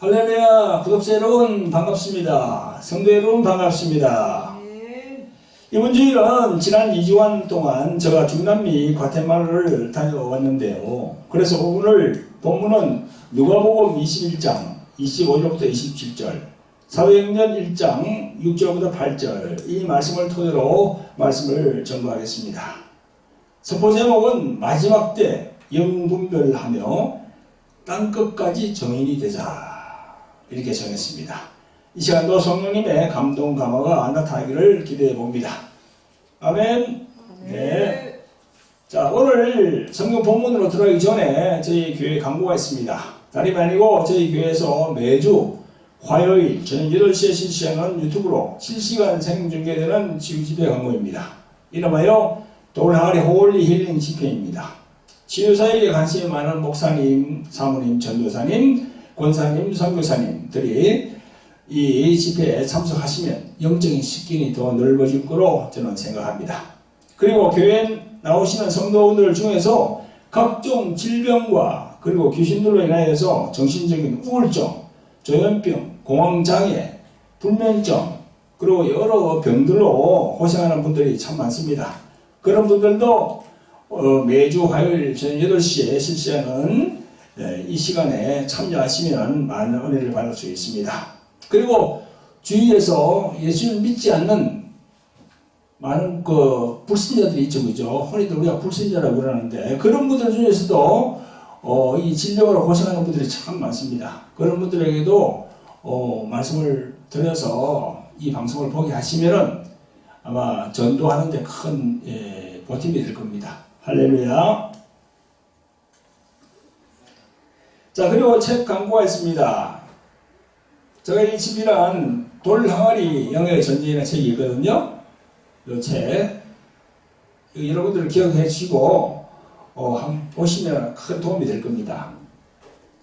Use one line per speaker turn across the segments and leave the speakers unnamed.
할렐루야, 구독자 여러분 반갑습니다. 성도 여러분 반갑습니다. 이번 주일은 지난 2주간 동안 제가 중남미 과테말라를 다녀왔는데요. 그래서 오늘 본문은 누가복음 21장 25절부터 27절, 사도행전 1장 6절부터 8절 이 말씀을 토대로 말씀을 전거하겠습니다. 선포 제목은 마지막 때 영분별하며 땅끝까지 정인이 되자 이렇게 정했습니다. 이 시간도 성령님의 감동 감화가 나타나기를 기대해 봅니다. 아멘. 네. 자, 오늘 성경 본문으로 들어가기 전에 저희 교회 광고가 있습니다. 다름이 아니고 저희 교회에서 매주 화요일 저녁 8시에 실시하는 유튜브로 실시간 생중계되는 치유집회 광고입니다. 이름하여 돌항아리 홀리 힐링 집회입니다. 치유사역에 관심이 많은 목사님, 사모님, 전도사님, 권사님, 선교사님들이 이 집회에 참석하시면 영적인 식견이 더 넓어질 거로 저는 생각합니다. 그리고 교회에 나오시는 성도분들 중에서 각종 질병과 그리고 귀신들로 인하여서 정신적인 우울증, 조현병, 공황장애, 불면증 그리고 여러 병들로 고생하는 분들이 참 많습니다. 그런 분들도 매주 화요일 저녁 8시에 실시하는 이 시간에 참여하시면 많은 은혜를 받을 수 있습니다. 그리고 주위에서 예수를 믿지 않는 많은 불신자들이 있죠, 그죠? 흔히들 우리가 불신자라고 그러는데 그런 분들 중에서도 이 질병으로 고생하는 분들이 참 많습니다. 그런 분들에게도 말씀을 드려서 이 방송을 보게 하시면은 아마 전도하는데 큰 보탬이 될 겁니다. 할렐루야. 자, 그리고 책 광고가 있습니다. 제가 이 집이란 돌항아리 영역의 전쟁이라는 책이 있거든요. 이 책 여러분들 기억해 주시고 한번 보시면 큰 도움이 될 겁니다.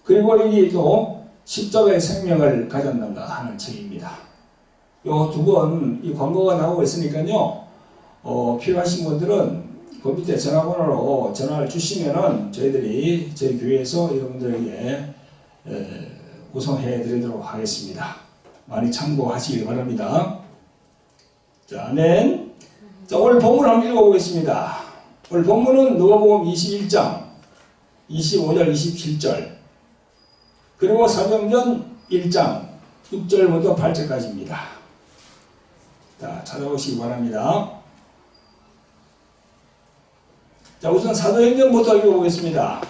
그리고 여기도 십자가의 생명을 가졌는가 하는 책입니다. 요 두 권 이 광고가 나오고 있으니까요. 필요하신 분들은 그 밑에 전화번호로 전화를 주시면은 저희들이 저희 교회에서 여러분들에게 구성해 드리도록 하겠습니다. 많이 참고하시기 바랍니다. 자, 아멘. 자, 오늘 본문 한번 읽어보겠습니다. 오늘 본문은 누가복음 21장 25절 27절 그리고 사도행전 1장 6절부터 8절까지입니다. 자, 찾아보시기 바랍니다. 자, 우선 사도행전부터 읽어보겠습니다.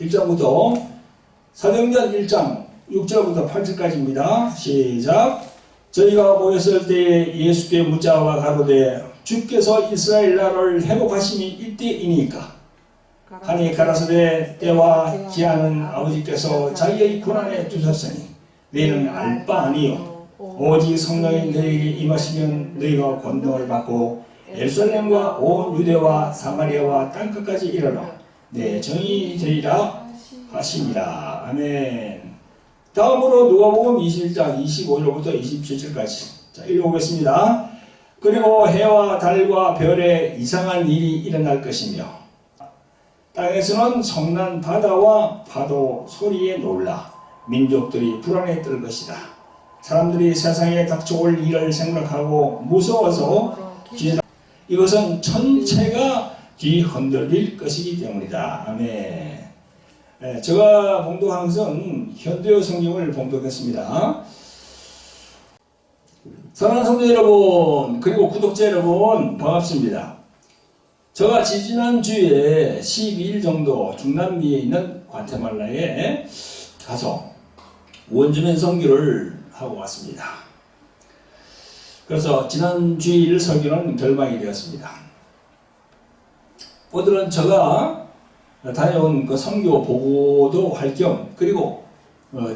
1장부터 사도행전 1장 6절부터 8절까지입니다. 시작. 저희가 모였을 때에 예수께 묻자와 가로되 주께서 이스라엘 나라를 회복하심이 이때이니까 하니 가라사대 때와 기한은 아버지께서 자기의 군안에 두셨으니 너희는 알 바 아니요 오직 성령이 너희에게 임하시면 너희가 권능을 받고 예루살렘과 온 유대와 사마리아와 땅끝까지 이르러 내 정이 되리라 하시니라. 아멘. 다음으로 누가복음 21장 25절부터 27절까지 자, 읽어보겠습니다. 그리고 해와 달과 별에 이상한 일이 일어날 것이며 땅에서는 성난 바다와 파도 소리에 놀라 민족들이 불안에 떨 것이다. 사람들이 세상에 닥쳐올 일을 생각하고 무서워서 이것은 천체가 뒤흔들릴 것이기 때문이다. 아멘. 제가 봉독한 것은 현대어 성경을 봉독했습니다. 사랑하는 성도 여러분 그리고 구독자 여러분 반갑습니다. 제가 지지난주에 12일 정도 중남미에 있는 과테말라에 가서 원주민 선교를 하고 왔습니다. 그래서 지난 주일 설교는 결방이 되었습니다. 오늘은 제가 다녀온 그 선교 보고도 할 겸 그리고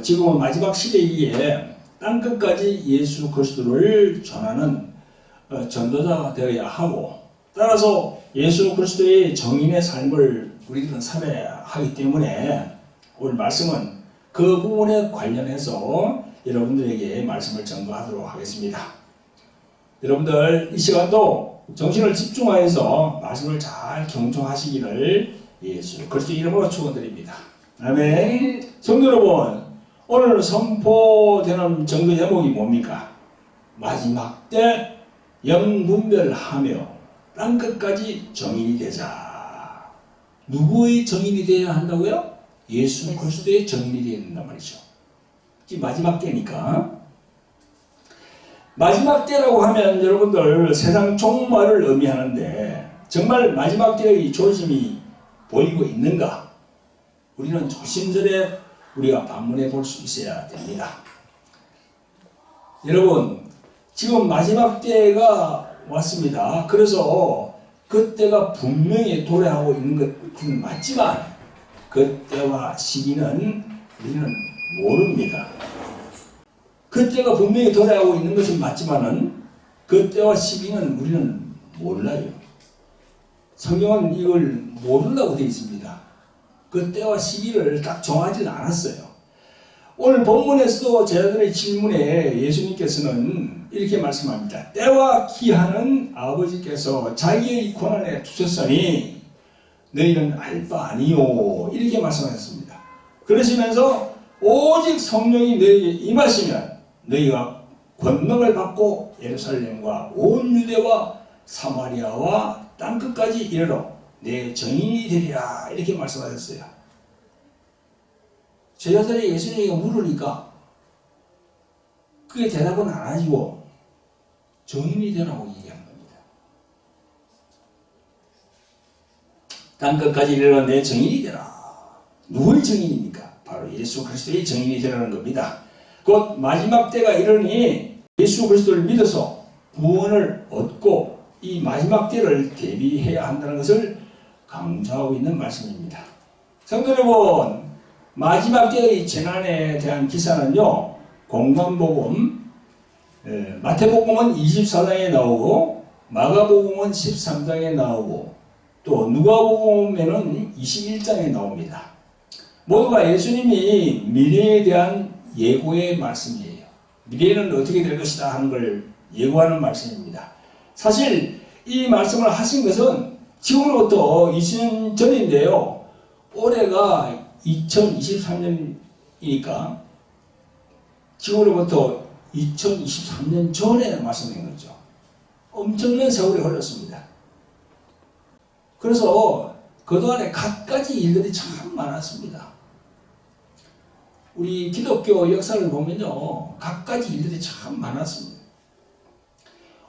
지금은 마지막 시대이기에 땅끝까지 예수 그리스도를 전하는 전도자가 되어야 하고 따라서 예수 그리스도의 정인의 삶을 우리들은 살아야 하기 때문에 오늘 말씀은 그 부분에 관련해서 여러분들에게 말씀을 전가하도록 하겠습니다. 여러분들 이 시간도 정신을 집중하여서 말씀을 잘 경청하시기를 예수 그리스도 이름으로 축원드립니다. 아멘. 성도 여러분, 오늘 선포되는 정도 제목이 뭡니까? 마지막 때 영분별하며 땅끝까지 정인이 되자. 누구의 정인이 되어야 한다고요? 예수 그리스도의 정인이 되어야 된단 말이죠. 이 마지막 때니까. 마지막 때라고 하면 여러분들 세상 종말을 의미하는데 정말 마지막 때의 조짐이 보이고 있는가? 우리는 조심스레 우리가 반문해 볼 수 있어야 됩니다. 여러분, 지금 마지막 때가 왔습니다. 그래서 그때가 분명히 도래하고 있는 것은 맞지만 그때와 시기는 우리는 모릅니다. 그때가 분명히 도래하고 있는 것은 맞지만은 그때와 시기는 우리는 몰라요. 성경은 이걸 모른다고 되어 있습니다. 그때와 시기를 딱 정하지는 않았어요. 오늘 본문에서도 제자들의 질문에 예수님께서는 이렇게 말씀합니다. 때와 기한은 아버지께서 자기의 권한에 두셨으니 너희는 알 바 아니요. 이렇게 말씀하셨습니다. 그러시면서 오직 성령이 너희에게 임하시면 너희가 권능을 받고 예루살렘과 온 유대와 사마리아와 땅끝까지 이르러 내 정인이 되리라. 이렇게 말씀하셨어요. 제자들이 예수님에게 물으니까 그게 대답은 안 하시고 정인이 되라고 얘기한 겁니다. 땅끝까지 이르러 내 정인이 되라. 누구의 정인입니까? 바로 예수 그리스도의 정인이 되라는 겁니다. 곧 마지막 때가 이르니 예수 그리스도를 믿어서 구원을 얻고 이 마지막 때를 대비해야 한다는 것을 강조하고 있는 말씀입니다. 성도 여러분, 마지막 때의 재난에 대한 기사는요, 공관복음, 마태복음은 24장에 나오고 마가복음은 13장에 나오고 또 누가복음에는 21장에 나옵니다. 모두가 예수님이 미래에 대한 예고의 말씀이에요. 미래는 어떻게 될 것이다 하는 걸 예고하는 말씀입니다. 사실 이 말씀을 하신 것은 지금으로부터 20년 전인데요. 올해가 2023년이니까 지금으로부터 2023년 전에 말씀인 거죠. 엄청난 세월이 흘렀습니다. 그래서 그동안에 갖가지 일들이 참 많았습니다. 우리 기독교 역사를 보면요, 갖가지 일들이 참 많았습니다.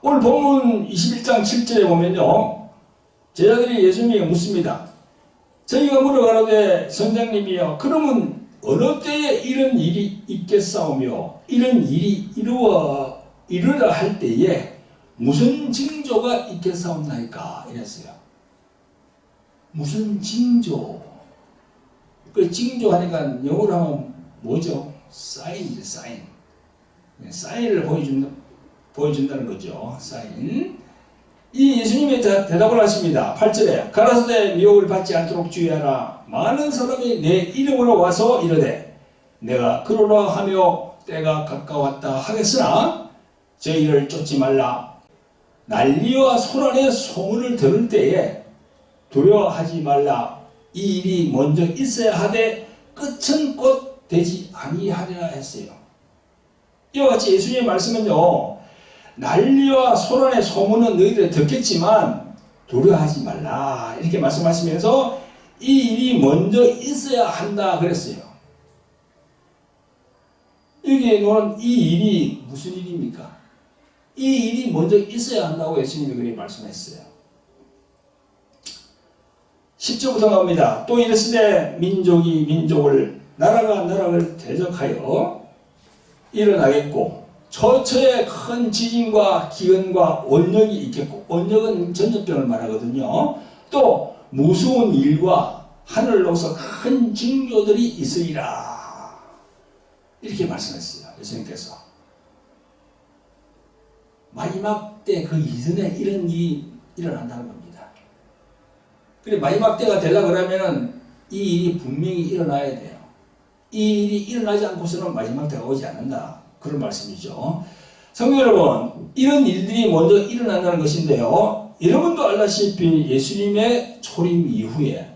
오늘 본문 21장 7절에 보면요, 제자들이 예수님에게 묻습니다. 저희가 물어가로되 선장님이여, 그러면 어느 때에 이런 일이 있겠사오며 이런 일이 이르라 할 때에 무슨 징조가 있겠사옵나이까? 이랬어요. 무슨 징조? 그 징조 하니까 영어로 하면 뭐죠? 사인이죠, 사인. 사인을 보여준다는 거죠. 사인. 이 예수님이 대답을 하십니다. 8절에 가라사대 미혹을 받지 않도록 주의하라. 많은 사람이 내 이름으로 와서 이르되 내가 그러라 하며 때가 가까웠다 하겠으나 저희를 쫓지 말라. 난리와 소란의 소문을 들을 때에 두려워하지 말라. 이 일이 먼저 있어야 하되 끝은 곧 되지 아니하리라 했어요. 이와 같이 예수님의 말씀은요, 난리와 소란의 소문은 너희들이 듣겠지만 두려워하지 말라 이렇게 말씀하시면서 이 일이 먼저 있어야 한다 그랬어요. 여기에 놓은 이 일이 무슨 일입니까? 이 일이 먼저 있어야 한다고 예수님이 그렇게 말씀했어요. 10절부터 나옵니다. 또 이르시되 민족이 민족을 나라가 나라를 대적하여 일어나겠고 처처에 큰 지진과 기근과 원력이 있겠고, 원력은 전염병을 말하거든요. 또 무서운 일과 하늘로서 큰 징조들이 있으리라. 이렇게 말씀했어요. 예수님께서. 마지막 때 그 이전에 이런 일이 일어난다는 겁니다. 그래 마지막 때가 되려고 그러면은 이 일이 분명히 일어나야 돼요. 이 일이 일어나지 않고서는 마지막 때가 오지 않는다. 그런 말씀이죠. 성도 여러분, 이런 일들이 먼저 일어난다는 것인데요. 여러분도 알다시피 예수님의 초림 이후에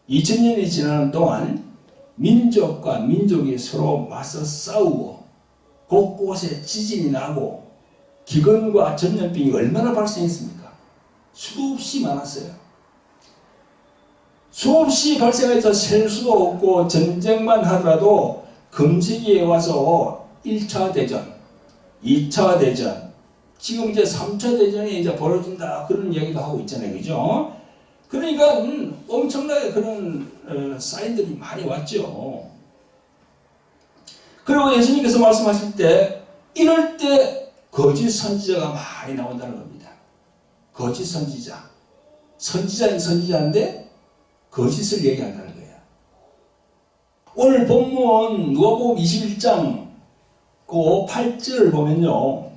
2000년이 지나는 동안 민족과 민족이 서로 맞서 싸우고 곳곳에 지진이 나고 기근과 전염병이 얼마나 발생했습니까? 수없이 많았어요. 수없이 발생해서 셀 수도 없고 전쟁만 하더라도 금세기에 와서 1차 대전, 2차 대전, 지금 이제 3차 대전이 이제 벌어진다 그런 이야기도 하고 있잖아요. 그죠? 그러니까 엄청나게 그런 사인들이 많이 왔죠. 그리고 예수님께서 말씀하실 때 이럴 때 거짓 선지자가 많이 나온다는 겁니다. 거짓 선지자. 선지자는 선지자인데 거짓을 얘기한다는 거예요. 오늘 본문 누가복음 21장 그 8절을 보면요.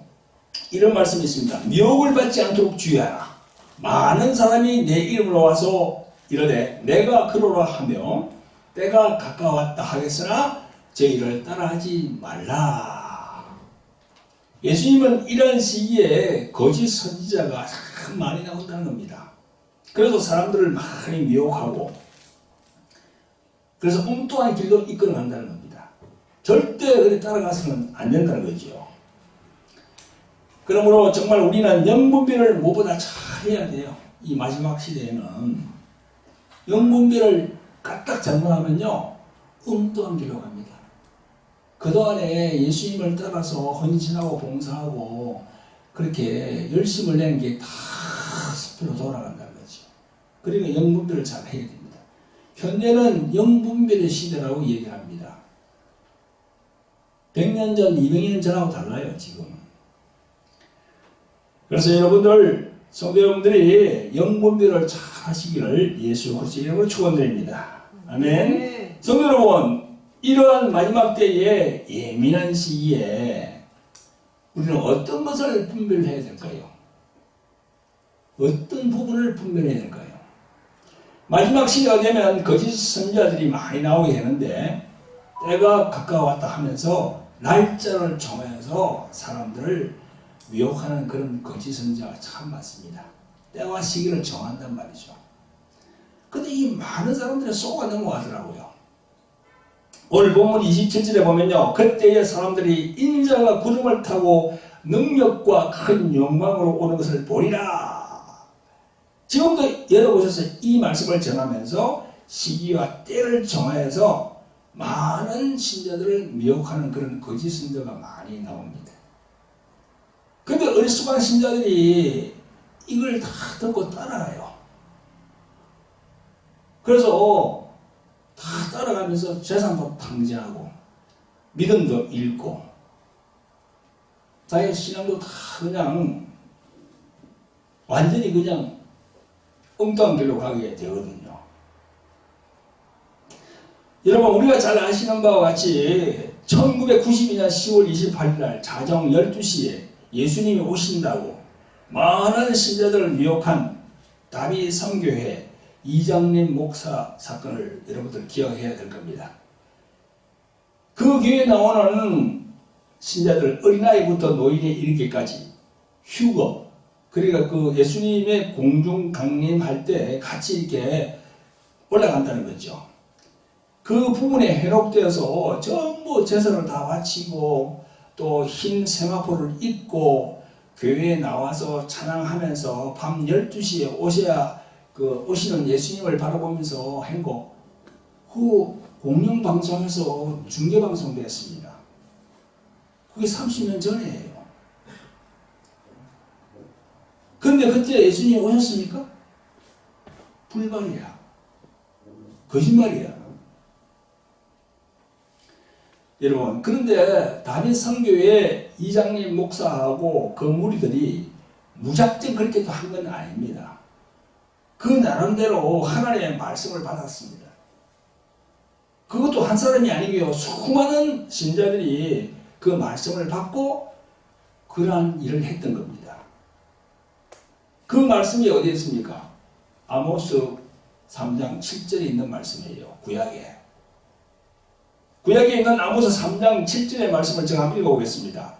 이런 말씀이 있습니다. 미혹을 받지 않도록 주의하라. 많은 사람이 내 이름으로 와서 이르되 내가 그러라 하며 때가 가까웠다 하겠으나 저희를 따라하지 말라. 예수님은 이런 시기에 거짓 선지자가 참 많이 나온다는 겁니다. 그래서 사람들을 많이 미혹하고 그래서 엉뚱한 길로 이끌어간다는 겁니다. 절대 그렇게 따라가서는 안 된다는 거죠. 그러므로 정말 우리는 영분별을 무엇보다 잘 해야 돼요. 이 마지막 시대에는 영분별을 까딱 잘못하면요 엉뚱한 길로 갑니다. 그동안에 예수님을 따라서 헌신하고 봉사하고 그렇게 열심을 낸 게 다 숲으로 돌아간다는 거죠. 그러니까 영분별을 잘 해야 됩니다. 현재는 영분별의 시대라고 얘기를 합니다. 100년 전, 200년 전하고 달라요 지금. 그래서 여러분들, 성도 여러분들이 영분별을 잘 하시기를 예수 그리스도의 이름으로 축원드립니다. 아멘. 성도 여러분, 이러한 마지막 때에 예민한 시기에 우리는 어떤 것을 분별해야 될까요? 어떤 부분을 분별해야 될까요? 마지막 시대가 되면 거짓 선지자들이 많이 나오게 되는데 때가 가까웠다 하면서 날짜를 정해서 사람들을 미혹하는 그런 거짓 선지자가 참 많습니다. 때와 시기를 정한단 말이죠. 근데 이 많은 사람들이 속아 넘어가더라고요. 오늘 본문 27절에 보면요. 그때의 사람들이 인자가 구름을 타고 능력과 큰 영광으로 오는 것을 보리라. 지금도 열어보셔서 이 말씀을 전하면서 시기와 때를 정하여서 많은 신자들을 미혹하는 그런 거짓 선지자가 많이 나옵니다. 근데 어리숙한 신자들이 이걸 다 듣고 따라가요. 그래서 다 따라가면서 재산도 탕진하고 믿음도 잃고 자기 신앙도 다 그냥 완전히 그냥 엉뚱한 길로 가게 되거든요. 여러분 우리가 잘 아시는 바와 같이 1992년 10월 28일 날 자정 12시에 예수님이 오신다고 많은 신자들을 미혹한 다비 선교회 이장님 목사 사건을 여러분들 기억해야 될 겁니다. 그 교회에 나오는 신자들 어린아이부터 노인에 이르기까지 휴거 그러니까 그 예수님의 공중 강림할 때 같이 이렇게 올라간다는 거죠. 그 부분에 해롭되어서 전부 제사를 다 바치고 또 흰 세마포를 입고 교회에 나와서 찬양하면서 밤 12시에 오셔야 그 오시는 예수님을 바라보면서 행복 그 공영방송에서 중계방송되었습니다. 그게 30년 전이에요. 그런데 그때 예수님이 오셨습니까? 불발이야. 거짓말이야. 여러분 그런데 다윗 선교회 이장님 목사하고 그 무리들이 무작정 그렇게 또 한 건 아닙니다. 그 나름대로 하나님의 말씀을 받았습니다. 그것도 한 사람이 아니고요. 수많은 신자들이 그 말씀을 받고 그러한 일을 했던 겁니다. 그 말씀이 어디에 있습니까? 아모스 3장 7절에 있는 말씀이에요. 구약에. 구약에 있는 아모스 3장 7절의 말씀을 제가 한번 읽어보겠습니다.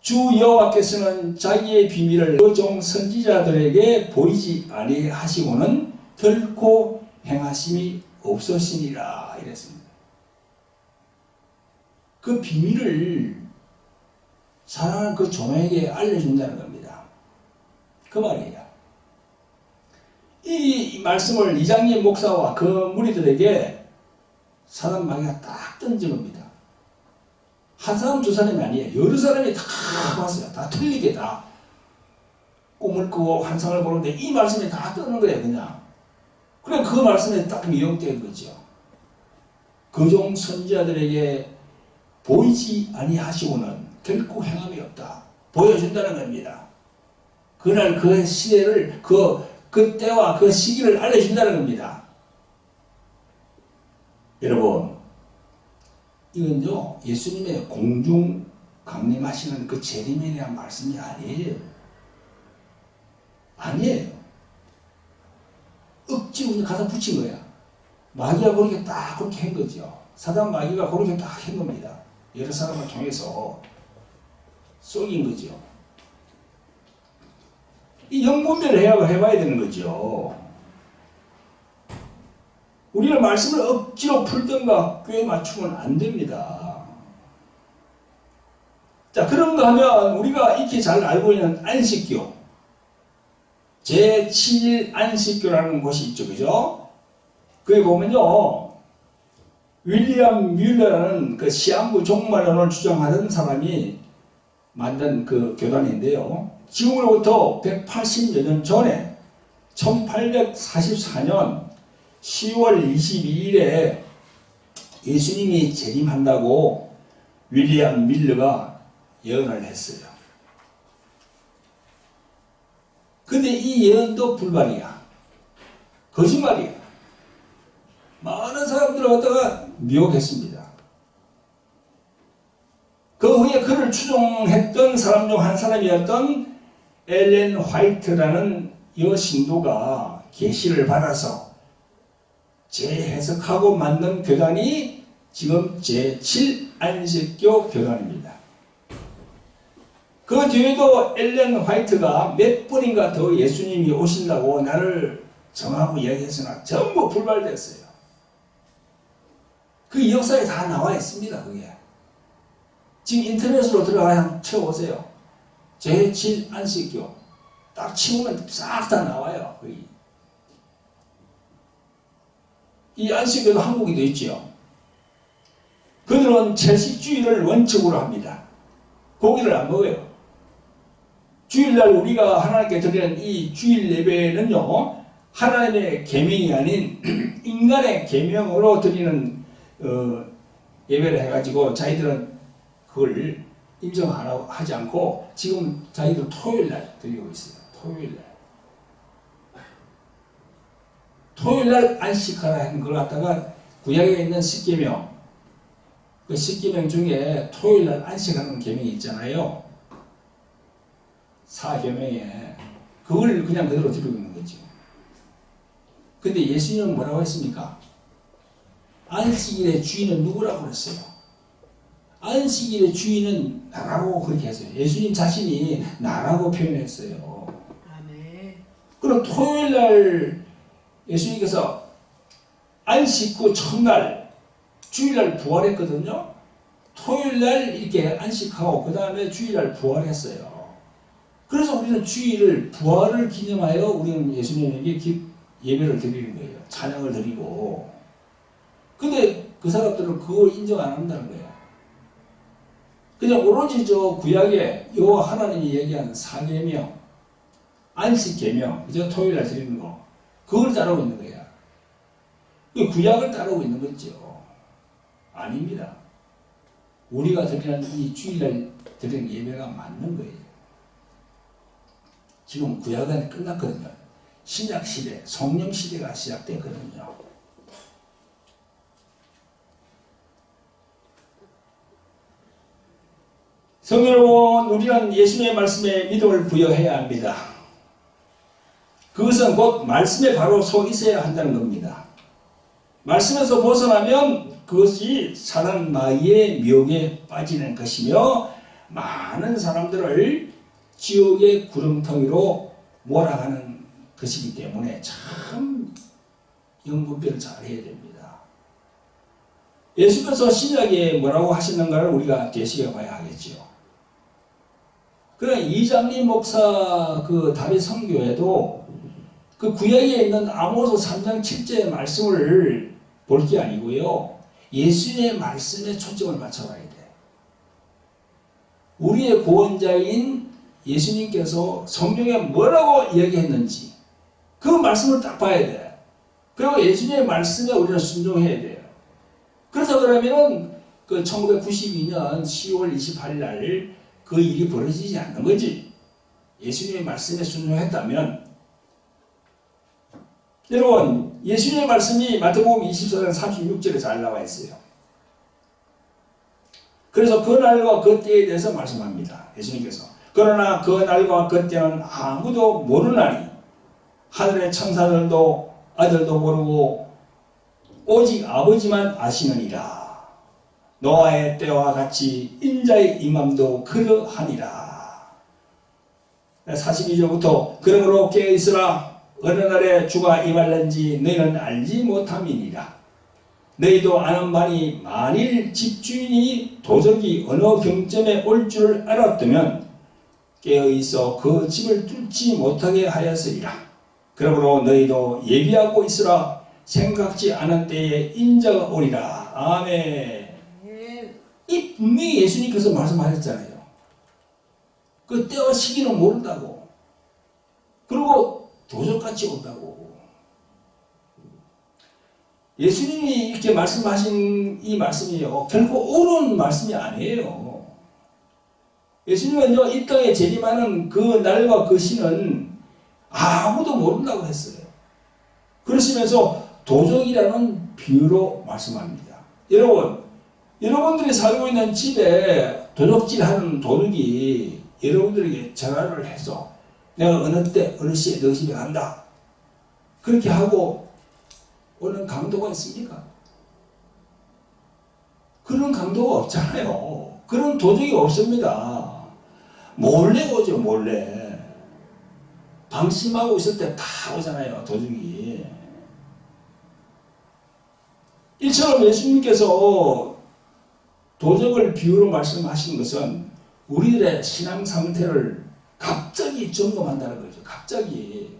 주 여호와께서는 자기의 비밀을 그 종 선지자들에게 보이지 아니하시고는 결코 행하심이 없으시니라 이랬습니다. 그 비밀을 사랑하는 그 종에게 알려준다는 겁니다. 그 말이에요. 이 말씀을 이장님 목사와 그 무리들에게 사단 마귀가 딱 던진 겁니다. 한 사람 두 사람이 아니에요. 여러 사람이 다 봤어요. 다 틀리게 다. 꿈을 꾸고 환상을 보는데 이 말씀이 다 뜨는 거예요. 그냥. 그래 그 말씀에 딱 미용된 거죠. 그종 선지자들에게 보이지 아니하시고는 결코 행함이 없다. 보여준다는 겁니다. 그날 그 시대를 그 때와 그 시기를 알려준다는 겁니다. 여러분 이건요 예수님의 공중 강림하시는 그 재림이라는 말씀이 아니에요. 아니에요. 억지로 가서 붙인 거야. 마귀가 그렇게 딱 그렇게 한 거죠. 사단 마귀가 그렇게 딱 한 겁니다. 여러 사람을 통해서 속인 거죠. 이 영분별을 해봐야 되는 거죠. 우리는 말씀을 억지로 풀던가 꽤 맞추면 안 됩니다. 자, 그런가 하면 우리가 익히 잘 알고 있는 안식교, 제7일 안식교라는 곳이 있죠. 그죠? 거기 보면요, 윌리엄 뮬러라는 그 시한부 종말론을 주장하던 사람이 만든 그 교단인데요. 지금으로부터 180여 년 전에 1844년 10월 22일에 예수님이 재림한다고 윌리엄 밀러가 예언을 했어요. 근데 이 예언도 불발이야. 거짓말이야. 많은 사람들을 갖다가 미혹했습니다. 그 후에 그를 추종했던 사람 중 한 사람이었던 엘렌 화이트라는 여신도가 계시를 받아서 재해석하고 만든 교단이 지금 제7안식교 교단입니다. 그 뒤에도 엘렌 화이트가 몇 번인가 더 예수님이 오신다고 나를 정하고 이야기했으나 전부 불발됐어요. 그 역사에 다 나와 있습니다. 그게. 지금 인터넷으로 들어가서 쳐보세요. 제7안식교 딱 치우면 싹 다 나와요. 거의. 이 안식교도 한국에도 있죠. 그들은 채식주의를 원칙으로 합니다. 고기를 안 먹어요. 주일날 우리가 하나님께 드리는 이 주일 예배는요, 하나님의 계명이 아닌 인간의 계명으로 드리는 예배를 해가지고 자기들은 그걸 인정하지 않고 지금 자기들 토요일날 드리고 있어요. 토요일날 안식하라 하는 걸 갖다가 구약에 있는 십계명, 그 십계명 중에 토요일날 안식하는 계명이 있잖아요. 사계명에 그걸 그냥 그대로 드리고 있는 거죠. 근데 예수님은 뭐라고 했습니까? 안식일의 주인은 누구라고 그랬어요? 안식일의 주인은 나라고 그렇게 했어요. 예수님 자신이 나라고 표현했어요. 아멘. 그럼 토요일날 예수님께서 안식 후 첫날 주일날 부활했거든요. 토요일날 이렇게 안식하고 그 다음에 주일날 부활했어요. 그래서 우리는 주일을 부활을 기념하여 우리는 예수님에게 예배를 드리는 거예요. 찬양을 드리고. 근데 그 사람들은 그걸 인정 안 한다는 거예요. 그냥 오로지 저 구약에 여호와 하나님이 얘기하는 사계명, 안식계명, 그저 토요일날 드리는 거, 그걸 따르고 있는 거야. 그 구약을 따르고 있는 거죠. 아닙니다. 우리가 드리는 이 주일날 드리는 예배가 맞는 거예요. 지금 구약은 끝났거든요. 신약시대, 성령시대가 시작됐거든요. 성도 여러분, 우리는 예수님의 말씀에 믿음을 부여해야 합니다. 그것은 곧 말씀에 바로 서 있어야 한다는 겁니다. 말씀에서 벗어나면 그것이 사단 마귀의 미혹에 빠지는 것이며 많은 사람들을 지옥의 구렁텅이로 몰아가는 것이기 때문에 참 영분별을 잘 해야 됩니다. 예수께서 신약에 뭐라고 하시는가를 우리가 되새겨 봐야 하겠지요. 그래 이장리 목사 그 다윗 선교에도 그 구약에 있는 아모스 3장 7절의 말씀을 볼 게 아니고요. 예수님의 말씀에 초점을 맞춰봐야 돼. 우리의 구원자인 예수님께서 성경에 뭐라고 이야기했는지 그 말씀을 딱 봐야 돼. 그리고 예수님의 말씀에 우리는 순종해야 돼요. 그렇다 그러면은 그 1992년 10월 28일 날 그 일이 벌어지지 않는 거지. 예수님의 말씀에 순종했다면. 여러분, 예수님의 말씀이 마태복음 24장 36절에 잘 나와 있어요. 그래서 그 날과 그 때에 대해서 말씀합니다. 예수님께서. 그러나 그 날과 그 때는 아무도 모르나니 하늘의 천사들도 아들도 모르고 오직 아버지만 아시느니라. 노아의 때와 같이 인자의 임함도 그러하니라. 42절부터 그러므로 깨어있으라. 어느 날에 주가 임할는지 너희는 알지 못함이니라. 너희도 아는 바니 만일 집주인이 도적이 어느 경점에 올 줄 알았다면 깨어있어 그 집을 뚫지 못하게 하였으리라. 그러므로 너희도 예비하고 있으라. 생각지 않은 때에 인자가 오리라. 아멘. 이 분명히 예수님께서 말씀하셨잖아요. 그 때와 시기는 모른다고. 그리고 도적같이 온다고. 예수님이 이렇게 말씀하신 이 말씀이요. 결코 옳은 말씀이 아니에요. 예수님은 이 땅에 재림하는 그 날과 그 시는 아무도 모른다고 했어요. 그러시면서 도적이라는 비유로 말씀합니다. 여러분들이 살고 있는 집에 도적질하는 도둑이 여러분들에게 전화를 해서 내가 어느 때 어느 시에 너 집에 간다. 그렇게 하고 오는 강도가 있습니까? 그런 강도가 없잖아요. 그런 도둑이 없습니다. 몰래 오죠, 몰래. 방심하고 있을 때 다 오잖아요, 도둑이. 이처럼 예수님께서 도적을 비유로 말씀하시는 것은 우리들의 신앙 상태를 갑자기 점검한다는 거죠. 갑자기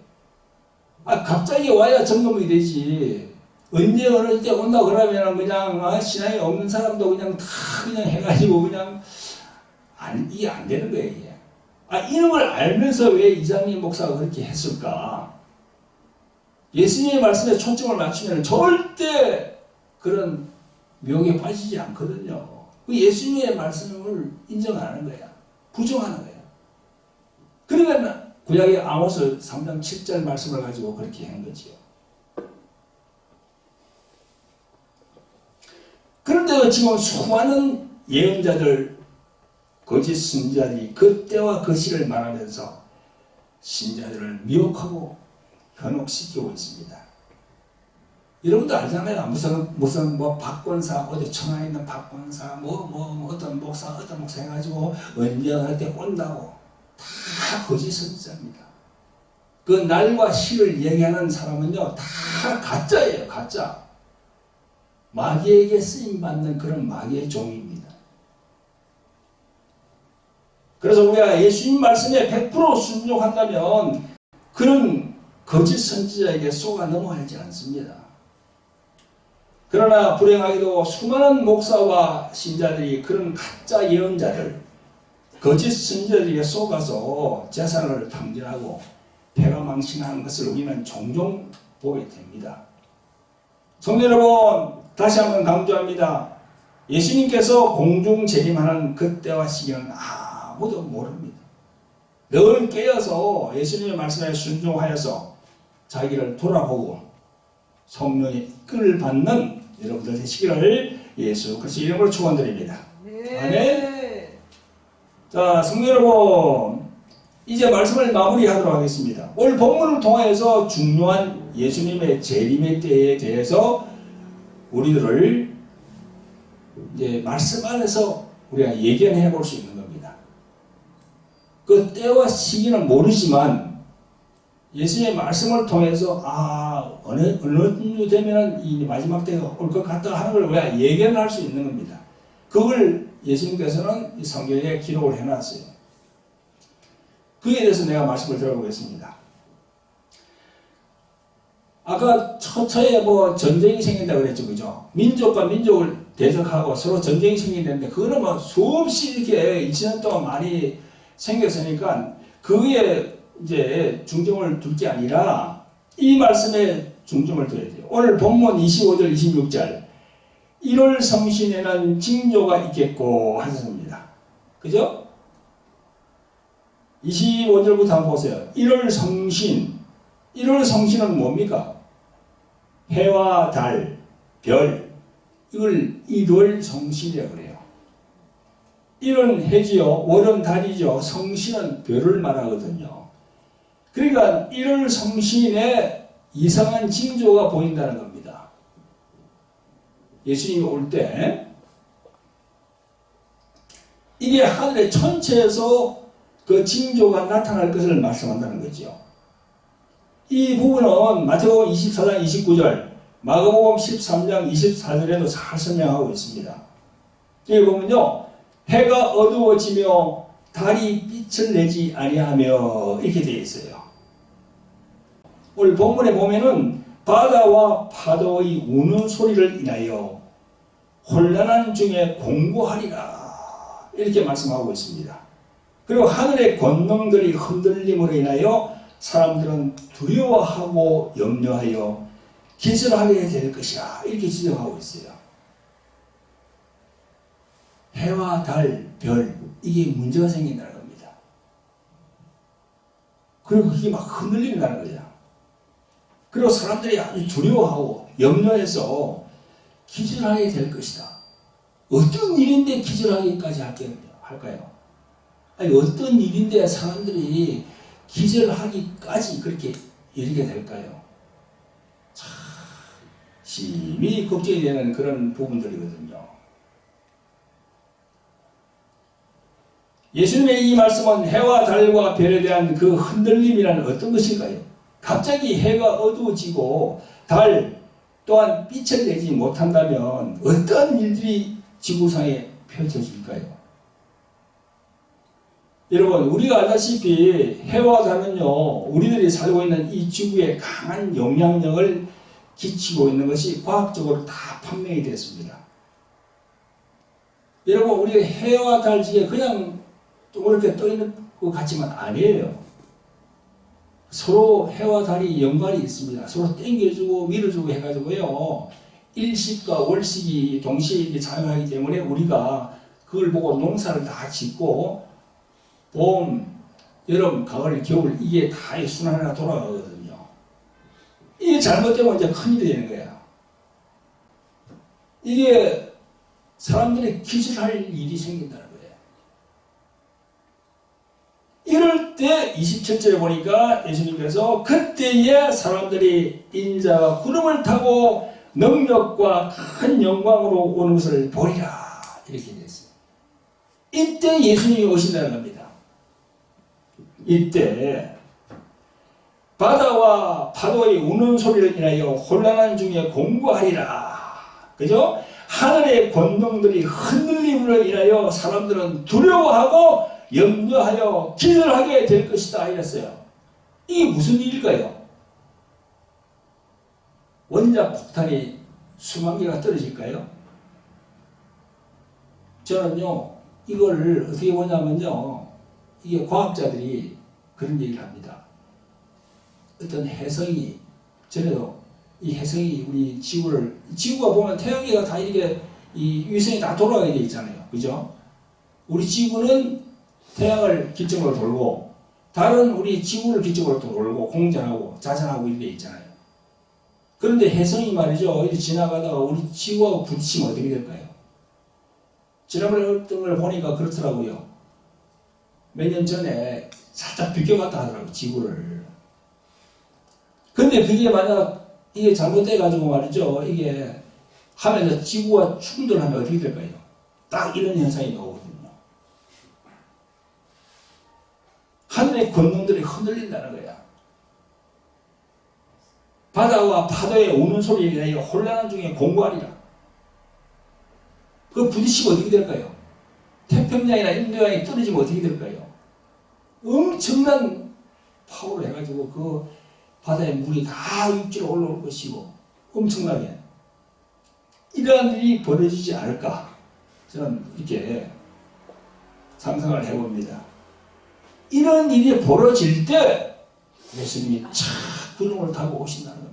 와야 점검이 되지. 언제 어느 때 온다 그러면 그냥 신앙이 없는 사람도 그냥 다 그냥 해가지고 그냥 이해 안 되는 거예요. 이게. 이런 걸 알면서 왜 이장님 목사가 그렇게 했을까? 예수님의 말씀에 초점을 맞추면 절대 그런 묘에 빠지지 않거든요. 예수님의 말씀을 인정 안 하는 거야. 부정하는 거야. 그러니까 구약의 아모스 3장 7절 말씀을 가지고 그렇게 한 거지요. 그런데 지금 수많은 예언자들, 거짓 선지자들이 그 때와 그 시를 말하면서 신자들을 미혹하고 현혹시키고 있습니다. 여러분도 알잖아요. 무슨 박권사, 어디 천하에 있는 박권사, 어떤 목사 해가지고 언제 할 때 온다고. 다 거짓 선지자입니다. 그 날과 시를 얘기하는 사람은요, 다 가짜예요, 가짜. 마귀에게 쓰임받는 그런 마귀의 종입니다. 그래서 우리가 예수님 말씀에 100% 순종한다면 그런 거짓 선지자에게 속아 넘어가지 않습니다. 그러나 불행하게도 수많은 목사와 신자들이 그런 가짜 예언자들, 거짓 선지자들에게 속아서 재산을 탕진하고 배가 망신하는 것을 우리는 종종 보게 됩니다. 성도 여러분, 다시 한번 강조합니다. 예수님께서 공중 재림하는 그때와 시기는 아무도 모릅니다. 늘 깨어서 예수님의 말씀에 순종하여서 자기를 돌아보고 성령의 이끌을 받는 여러분들 되시기를 예수 그리스도 이름으로 축원드립니다. 아멘. 자, 성도 여러분, 이제 말씀을 마무리하도록 하겠습니다. 오늘 본문을 통해서 중요한 예수님의 재림의 때에 대해서 우리들을 이제 말씀 안에서 우리가 예견해 볼 수 있는 겁니다. 그 때와 시기는 모르지만 예수님의 말씀을 통해서 어느 정도 되면 이 마지막 때가 올 것 같다 하는 걸 우리가 예견할 수 있는 겁니다. 그걸 예수님께서는 이 성경에 기록을 해놨어요. 그에 대해서 내가 말씀을 드려보겠습니다. 아까 처에 전쟁이 생긴다고 그랬죠, 그죠? 민족과 민족을 대적하고 서로 전쟁이 생기는데 그거는 수없이 이렇게 2000년 동안 많이 생겼으니까 그에 이제 중점을 둘 게 아니라 이 말씀에 중점을 둬야 돼요. 오늘 본문 25절 26절 1월 성신에는 징조가 있겠고 하셨습니다. 그죠? 25절부터 한번 보세요. 1월 성신 1월 성신은 뭡니까? 해와 달, 별 이걸 1월 성신이라고 그래요. 1은 해지요, 월은 달이죠, 성신은 별을 말하거든요. 그러니까 1월 성신에 이상한 징조가 보인다는 겁니다. 예수님이 올 때 이게 하늘의 천체에서 그 징조가 나타날 것을 말씀한다는 거죠. 이 부분은 마태복음 24장 29절, 마가복음 13장 24절에도 잘 설명하고 있습니다. 여기 보면요, 해가 어두워지며 달이 빛을 내지 아니하며 이렇게 되어 있어요. 오늘 본문에 보면은 바다와 파도의 우는 소리를 인하여 혼란한 중에 공고하리라 이렇게 말씀하고 있습니다. 그리고 하늘의 권능들이 흔들림으로 인하여 사람들은 두려워하고 염려하여 기절하게 될 것이라 이렇게 지적하고 있어요. 해와 달, 별 이게 문제가 생긴다는 겁니다. 그리고 그게 막 흔들린다는 거야. 그리고 사람들이 아주 두려워하고 염려해서 기절하게 될 것이다. 어떤 일인데 기절하기까지 할까요? 아니 어떤 일인데 사람들이 기절하기까지 그렇게 이르게 될까요? 참 심히 걱정이 되는 그런 부분들이거든요. 예수님의 이 말씀은 해와 달과 별에 대한 그 흔들림이란 어떤 것일까요? 갑자기 해가 어두워지고 달 또한 빛을 내지 못한다면 어떤 일들이 지구상에 펼쳐질까요? 여러분, 우리가 알다시피 해와 달은요, 우리들이 살고 있는 이 지구에 강한 영향력을 끼치고 있는 것이 과학적으로 다 판명이 됐습니다. 여러분, 우리가 해와 달 중에 그냥 이렇게 떠 있는 것 같지만 아니에요. 서로 해와 달이 연관이 있습니다. 서로 땡겨주고 밀어주고 해가지고요, 일식과 월식이 동시에 작용하기 때문에 우리가 그걸 보고 농사를 다 짓고 봄, 여름, 가을, 겨울 이게 다 순환하나 돌아가거든요. 이게 잘못되면 이제 큰일이 되는 거야. 이게 사람들이 기절할 일이 생긴다는 거예요. 이럴 때 27절에 보니까 예수님께서 그때에 사람들이 인자가 구름을 타고 능력과 큰 영광으로 오는 것을 보리라 이렇게 됐어요. 이때 예수님이 오신다는 겁니다. 이때 바다와 파도의 우는 소리를 인하여 혼란한 중에 공고하리라. 그죠? 하늘의 권능들이 흔들림으로 인하여 사람들은 두려워하고 염려하여 기절하게 될 것이다 이랬어요. 이게 무슨 일일까요? 원자 폭탄이 수만 개가 떨어질까요? 저는요, 이걸 어떻게 보냐면요, 이게 과학자들이 그런 얘기를 합니다. 어떤 혜성이, 전에도 이 혜성이 우리 지구가 보면 태양계가 다 이렇게 이 위성이 다 돌아가게 돼 있잖아요. 그죠? 우리 지구는 태양을 기점으로 돌고, 달은 우리 지구를 기점으로 돌고, 공전하고, 자전하고 이렇게 돼 있잖아요. 그런데 혜성이 말이죠, 이렇게 지나가다가 우리 지구하고 부딪히면 어떻게 될까요? 지난번에 어떤 걸 보니까 그렇더라고요. 몇 년 전에 살짝 비껴갔다 하더라고요, 지구를. 근데 그게 만약 이게 잘못돼가지고 말이죠, 이게 하면서 지구와 충돌하면 어떻게 될까요? 딱 이런 현상이 나오거든요. 하늘의 권능들이 흔들린다는 거야. 바다와 파도의 우는 소리에 대하여 혼란한 중에 공고하리라. 그 부딪히면 어떻게 될까요? 태평양이나 인도양이 떨어지면 어떻게 될까요? 엄청난 파워로 해가지고 그 바다의 물이 다 육지로 올라올 것이고 엄청나게 이러한 일이 벌어지지 않을까 저는 이렇게 상상을 해봅니다. 이런 일이 벌어질 때 예수님이 착 구름을 타고 오신다는 겁니다.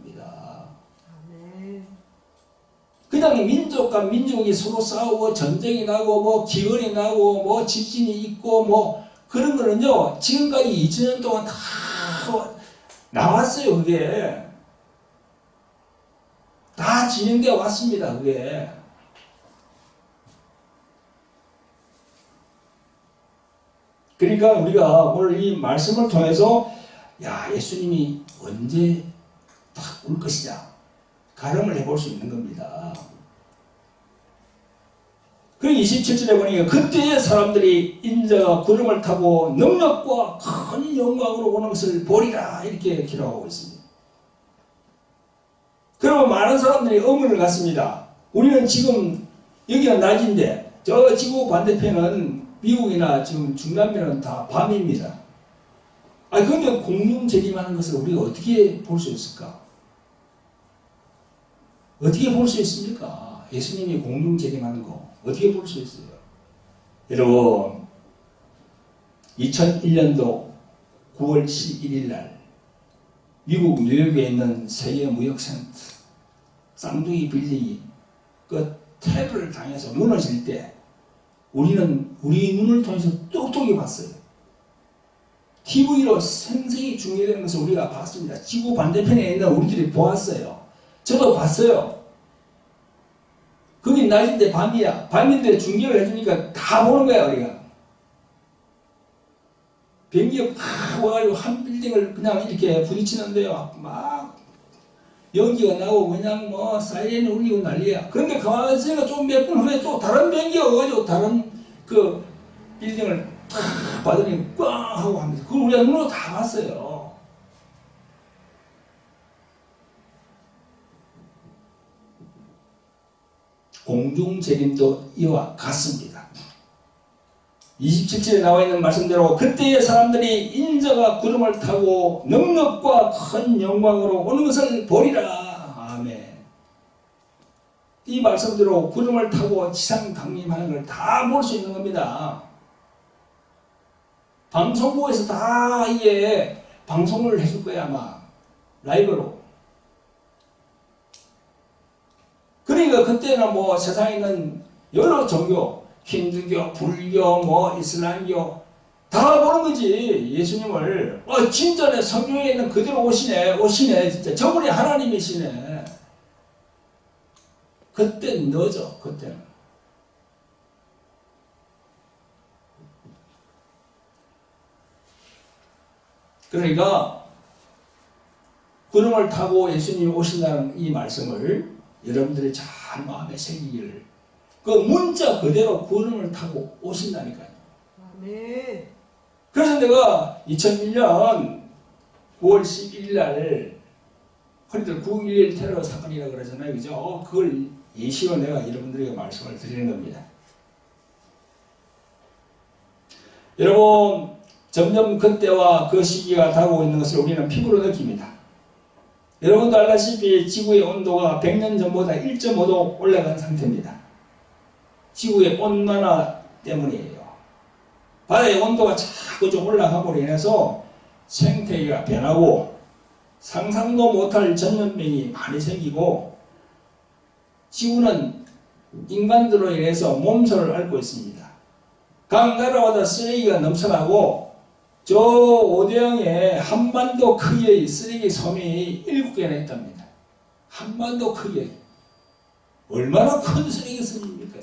그냥 민족과 민족이 서로 싸우고 전쟁이 나고 뭐 기근이 나고 뭐 지진이 있고 뭐 그런 거는요 지금까지 2000년 동안 다 나왔어요. 그게 다 진행되어 왔습니다. 그게 그러니까 우리가 오늘 이 말씀을 통해서 야 예수님이 언제 딱 올 것이냐 가름을 해볼 수 있는 겁니다. 그 27절에 보니까 그때의 사람들이 인자가 구름을 타고 능력과 큰 영광으로 오는 것을 보리라 이렇게 기록하고 있습니다. 그러면 많은 사람들이 의문을 갖습니다. 우리는 지금 여기가 낮인데 저 지구 반대편은 미국이나 지금 중남미는 다 밤입니다. 그런데 공룡 재림하는 것을 우리가 어떻게 볼 수 있을까? 어떻게 볼 수 있습니까? 예수님이 공룡 재림하는 거 어떻게 볼 수 있어요? 여러분 2001년도 9월 11일 날 미국 뉴욕에 있는 세계무역센터 쌍둥이 빌딩이 그 테러를 당해서 무너질 때 우리는 우리 눈을 통해서 똑똑히 봤어요. TV로 생생히 중계되는 것을 우리가 봤습니다. 지구 반대편에 있는 우리들이 보았어요. 저도 봤어요. 거기 낮인데 밤이야. 밤인데 중계를 해주니까 다 보는 거야 우리가. 비행기가 팍 와가지고 한 빌딩을 그냥 이렇게 부딪히는데요. 막 연기가 나고 그냥 뭐 사이렌이 울리고 난리야. 그런데 가만히 있으니까 좀 몇 분 후에 또 다른 비행기가 와가지고 다른 그 빌딩을 탁 받으니 꽝 하고 합니다. 그걸 우리가 눈으로 다 봤어요. 공중재림도 이와 같습니다. 27절에 나와 있는 말씀대로 그때의 사람들이 인자가 구름을 타고 능력과 큰 영광으로 오는 것을 보리라. 아멘. 이 말씀대로 구름을 타고 지상 강림하는 걸 다 볼 수 있는 겁니다. 방송국에서 다 이게 방송을 해줄 거야 아마 라이브로. 그러니까 그때는 뭐 세상에 있는 여러 종교 힌두교, 불교, 뭐 이슬람교 다 보는 거지 예수님을. 진짜네 성경에 있는 그대로 오시네 진짜 저분이 하나님이시네. 그때는 너죠. 그때는 그러니까 구름을 타고 예수님이 오신다는 이 말씀을 여러분들이 잘 마음에 새기기를. 그 문자 그대로 구름을 타고 오신다니까요.
네.
그래서 내가 2001년 9월 11일 날 허리들 9.11 테러 사건이라고 그러잖아요. 그죠? 그걸 예시로 내가 여러분들에게 말씀을 드리는 겁니다. 여러분 점점 그때와 그 시기가 다가오고 있는 것을 우리는 피부로 느낍니다. 여러분도 알다시피 지구의 온도가 100년 전보다 1.5도 올라간 상태입니다. 지구의 온난화 때문이에요. 바다의 온도가 자꾸 좀 올라가고 인해서 생태계가 변하고 상상도 못할 전염병이 많이 생기고 지구는 인간들로 인해서 몸살을 앓고 있습니다. 각 나라마다 쓰레기가 넘쳐나고 저 오대양에 한반도 크기의 쓰레기 섬이 7개나 있답니다. 한반도 크기의. 얼마나 큰 쓰레기 섬입니까?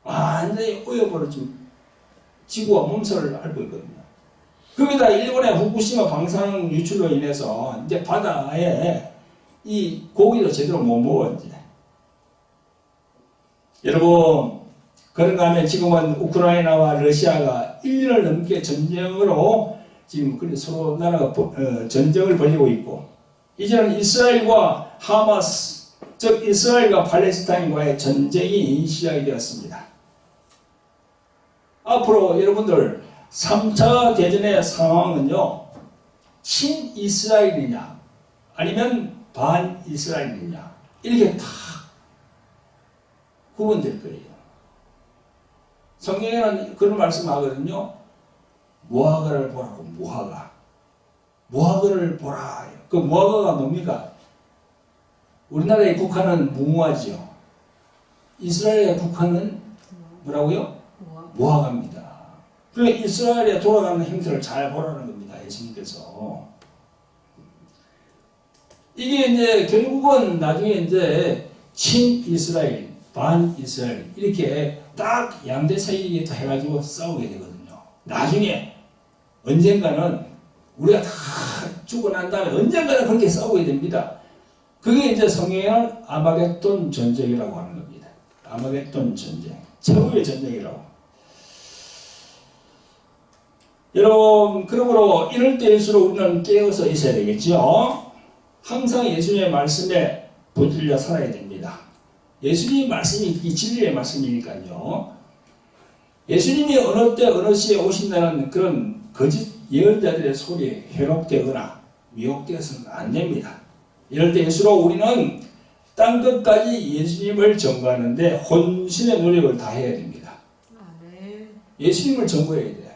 완전히 오염버려진 지구와 몸살을 앓고 있거든요. 거기다 일본의 후쿠시마 방사능 유출로 인해서 이제 바다에 이 고기도 제대로 못 먹어 이제. 여러분 그런가 하면 지금은 우크라이나와 러시아가 1년을 넘게 전쟁으로 지금 서로 나라가 전쟁을 벌이고 있고 이제는 이스라엘과 하마스, 즉 이스라엘과 팔레스타인과의 전쟁이 시작이 되었습니다. 앞으로 여러분들 3차 대전의 상황은요, 친이스라엘이냐 아니면 반이스라엘이냐 이렇게 다 구분될 거예요. 성경에는 그런 말씀하거든요. 무화과를 보라고, 무화과를 보라. 그 무화과가 뭡니까? 우리나라의 국화는 무화지요. 이스라엘의 국화는 뭐라고요? 무화과입니다. 그러니까 이스라엘에 돌아가는 행태를 잘 보라는 겁니다. 예수님께서. 이게 이제 결국은 나중에 이제 친이스라엘, 반이스라엘 이렇게 딱 양대 세력이 해가지고 싸우게 되거든요. 나중에 언젠가는 우리가 다 죽고 난 다음에 언젠가는 그렇게 싸우게 됩니다. 그게 이제 성경에는 아마겟돈 전쟁이라고 하는 겁니다. 아마겟돈 전쟁, 최후의 전쟁이라고. 여러분, 그러므로 이럴 때일수록 우리는 깨어서 있어야 되겠죠. 항상 예수님의 말씀에 붙들려 살아야 됩니다. 예수님의 말씀이 진리의 말씀이니까요. 예수님이 어느 때 어느 시에 오신다는 그런 거짓 예언자들의 소리에 현혹되거나 미혹되어서는 안 됩니다. 이럴 때일수록 우리는 땅끝까지 예수님을 전거하는데 혼신의 노력을 다해야 됩니다. 예수님을 전거해야 돼요.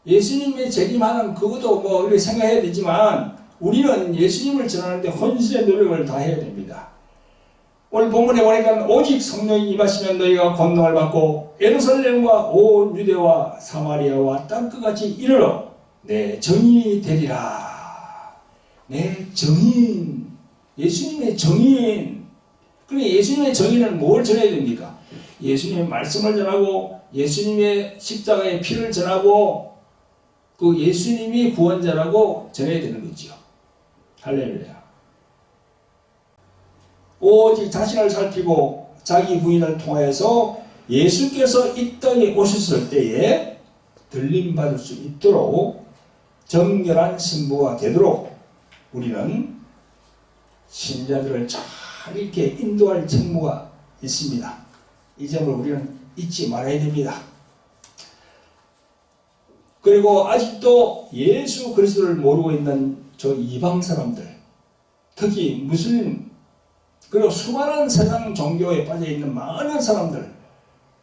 예수님의 재림하는 그것도 뭐 우리 생각해야 되지만 우리는 예수님을 전하는데 혼신의 노력을 다해야 됩니다. 오늘 본문에 보니까 오직 성령이 임하시면 너희가 권능을 받고 예루살렘과 온 유대와 사마리아와 땅끝까지 이르러 내 증인이 되리라. 내 증인, 예수님의 증인. 그러니 예수님의 증인은 뭘 전해야 됩니까? 예수님의 말씀을 전하고 예수님의 십자가의 피를 전하고 그 예수님이 구원자라고 전해야 되는 거죠. 할렐루야. 오직 자신을 살피고 자기 부인을 통하여서 예수께서 이 땅에 오셨을 때에 들림받을 수 있도록 정결한 신부가 되도록 우리는 신자들을 잘 이렇게 인도할 책무가 있습니다. 이 점을 우리는 잊지 말아야 됩니다. 그리고 아직도 예수 그리스도를 모르고 있는 저 이방 사람들, 특히 무슬림, 그리고 수많은 세상 종교에 빠져있는 많은 사람들,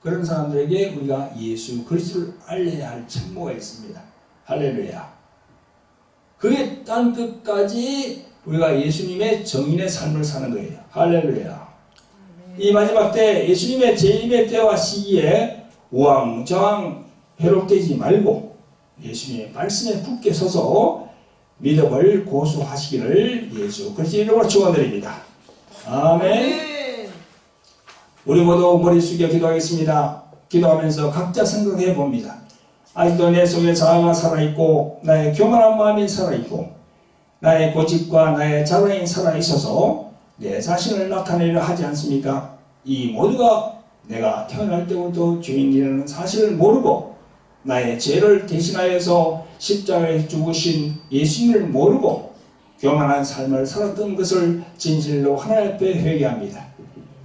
그런 사람들에게 우리가 예수 그리스도를 알려야 할 책무가 있습니다. 할렐루야. 그게 땅끝까지 우리가 예수님의 정인의 삶을 사는 거예요. 할렐루야. 이 마지막 때 예수님의 재림의 때와 시기에 우왕좌왕 회롭되지 말고 예수님의 말씀에 굳게 서서 믿음을 고수하시기를 예수 그리스도의 이름으로 축원드립니다. 아멘. 우리 모두 머리 숙여 기도하겠습니다. 기도하면서 각자 생각해 봅니다. 아직도 내 속에 자아가 살아있고 나의 교만한 마음이 살아있고 나의 고집과 나의 자랑이 살아있어서 내 자신을 나타내려 하지 않습니까? 이 모두가 내가 태어날 때부터 죄인이라는 사실을 모르고 나의 죄를 대신하여서 십자가에 죽으신 예수님을 모르고 교만한 삶을 살았던 것을 진실로 하나님 앞에 회개합니다.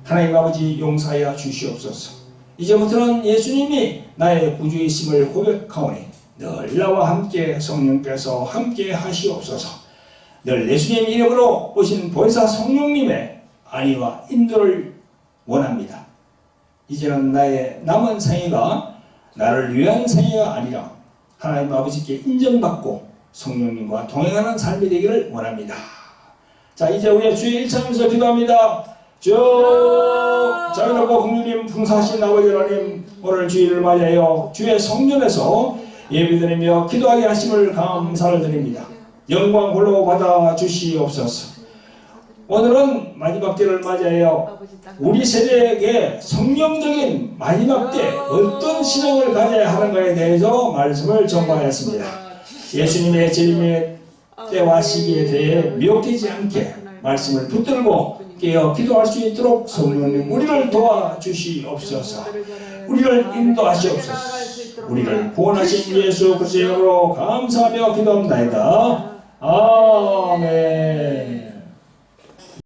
하나님 아버지 용서하여 주시옵소서. 이제부터는 예수님이 나의 구주이심을 고백하오니 늘 나와 함께 성령께서 함께 하시옵소서. 늘 예수님 이름으로 오신 보혜사 성령님의 안위와 인도를 원합니다. 이제는 나의 남은 생애가 나를 위한 생애가 아니라 하나님 아버지께 인정받고 성령님과 동행하는 삶이 되기를 원합니다. 자, 이제 우리 주의 1차하면서 기도합니다. 주 자비롭고 긍휼님 풍성하신 아버지 하나님, 오늘 주일을 맞이하여 주의 성전에서 예배드리며 기도하게 하심을 감사를 드립니다. 영광 홀로 받아 주시옵소서. 오늘은 마지막 때를 맞이하여 우리 세대에게 성령적인 마지막 때 어떤 신앙을 가져야 하는가에 대해서 말씀을 전파하였습니다. 예수님의 재림의 때와 시기에 대해 미혹되지 않게 말씀을 붙들고 깨어 기도할 수 있도록 성령님 우리를 도와주시옵소서. 우리를 인도하시옵소서. 우리를 구원하신 예수 그리스도로 감사하며 기도합니다. 아멘.